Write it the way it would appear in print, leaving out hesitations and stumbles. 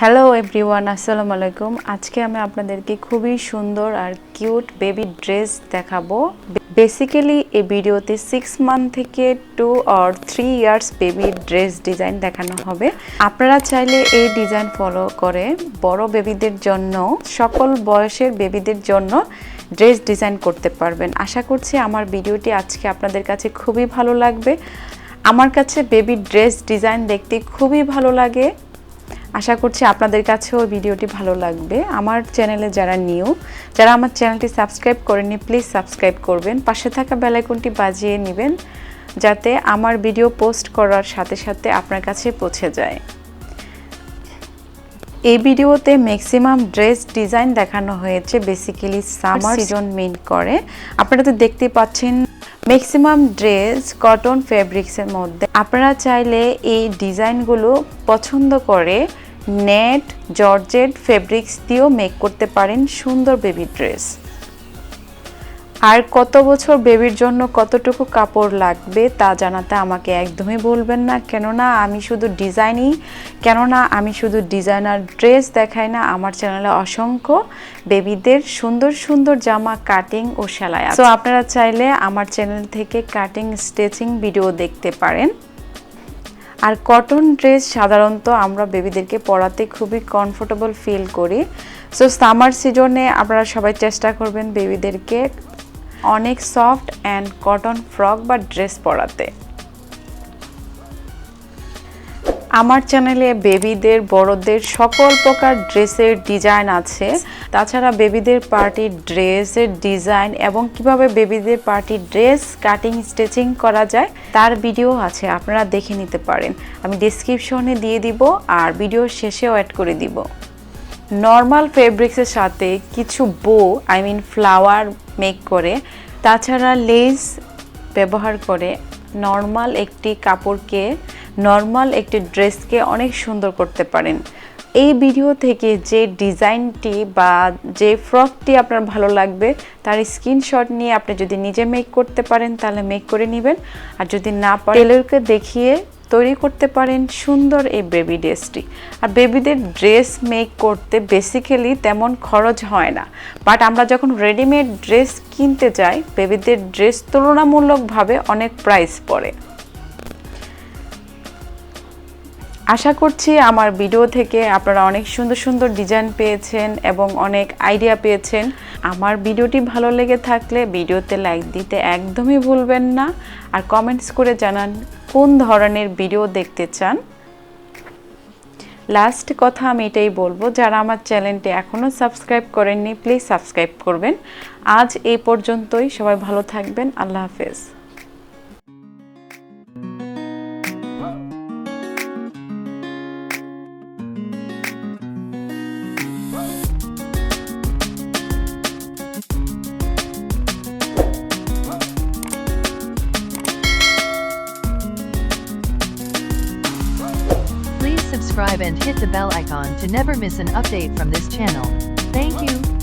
Hello everyone, আসসালামু আলাইকুম। আজকে আমি আপনাদেরকে খুবই সুন্দর আর কিউট বেবি ড্রেস দেখাবো। বেসিক্যালি এই ভিডিওতে 6 মান্থ থেকে 2 or 3 years baby dress design দেখানো হবে। আপনারা চাইলে এই ডিজাইন ফলো করে বড় বেবিদের জন্য, সকল বয়সের বেবিদের জন্য ড্রেস ডিজাইন করতে পারবেন। আশা করছি আমার ভিডিওটি আজকে আপনাদের কাছে খুবই ভালো লাগবে। আমার কাছে বেবি ড্রেস ডিজাইন দেখতে খুবই ভালো লাগে। আশা করছি আপনাদের কাছেও ভিডিওটি ভালো লাগবে। আমার চ্যানেলে যারা আমার চ্যানেলটি সাবস্ক্রাইব করেননি, প্লিজ সাবস্ক্রাইব করবেন। পাশে থাকা বেল আইকনটি বাজিয়ে নেবেন যাতে আমার ভিডিও পোস্ট করার সাথে সাথে আপনার কাছে পৌঁছে যায়। এই ভিডিওতে ম্যাক্সিমাম ড্রেস ডিজাইন দেখানো হয়েছে বেসিক্যালি সামার সিজন মিন করে। আপনারা তো দেখতে পাচ্ছেন ম্যাক্সিমাম ড্রেস কটন ফেব্রিক্সের মধ্যে। আপনারা চাইলে এই ডিজাইনগুলো পছন্দ করে নেট জর্জেট ফেব্রিক্স দিয়েও মেক করতে পারেন সুন্দর বেবি ড্রেস। আর কত বছর বেবির জন্য কতটুকু কাপড় লাগবে তা জানাতে আমাকে একদমই বলবেন না, কেননা আমি শুধু ডিজাইনার ড্রেস দেখাই না। আমার চ্যানেলে অসংখ্য বেবিদের সুন্দর সুন্দর জামা কাটিং ও সেলাই আছে। তো আপনারা চাইলে আমার চ্যানেল থেকে কাটিং স্টিচিং ভিডিও দেখতে পারেন। আর কটন ড্রেস সাধারণত আমরা বেবিদেরকে পরাতে খুবই কমফোর্টেবল ফিল করি। সো সামার সিজনে আপনারা সবাই চেষ্টা করবেন বেবিদেরকে অনেক সফট অ্যান্ড কটন ফ্রক বা ড্রেস পরাতে। আমার চ্যানেলে বেবিদের বড়দের সকল প্রকার ড্রেসের ডিজাইন আছে। তাছাড়া বেবিদের পার্টি ড্রেসের ডিজাইন এবং কিভাবে বেবিদের পার্টি ড্রেস কাটিং স্টিচিং করা যায় তার ভিডিও আছে, আপনারা দেখে নিতে পারেন। আমি ডেসক্রিপশনে দিয়ে দিব আর ভিডিও শেষেও অ্যাড করে দিব। নর্মাল ফেব্রিক্সের সাথে কিছু ফ্লাওয়ার মেক করে, তাছাড়া লেস ব্যবহার করে নর্মাল একটি কাপড়কে, নর্মাল একটি ড্রেসকে অনেক সুন্দর করতে পারেন। এই ভিডিও থেকে যে ডিজাইনটি বা যে ফ্রকটি আপনার ভালো লাগবে তার স্ক্রিনশট নিয়ে আপনি যদি নিজে মেক করতে পারেন তাহলে মেক করে নেবেন, আর যদি না পারেন টেলরকে দেখিয়ে তৈরি করতে পারেন সুন্দর এই বেবি ড্রেসটি। আর বেবিদের ড্রেস মেক করতে বেসিক্যালি তেমন খরচ হয় না, বাট আমরা যখন রেডিমেড ড্রেস কিনতে যাই বেবিদের ড্রেস তুলনামূলকভাবে অনেক প্রাইস পড়ে। আশা করছি আমার ভিডিও থেকে আপনারা অনেক সুন্দর সুন্দর ডিজাইন পেয়েছেন এবং অনেক আইডিয়া পেয়েছেন। আমার ভিডিওটি ভালো লেগে থাকলে ভিডিওতে লাইক দিতে একদমই ভুলবেন না, আর কমেন্টস করে জানান কোন ধরনের ভিডিও দেখতে চান। লাস্ট কথা আমি এটাই বলবো, যারা আমার চ্যানেলটি এখনও সাবস্ক্রাইব করেননি প্লিজ সাবস্ক্রাইব করবেন। আজ এই পর্যন্তই, সবাই ভালো থাকবেন, আল্লাহ হাফেজ। Please subscribe and hit the bell icon to never miss an update from this channel. Thank you.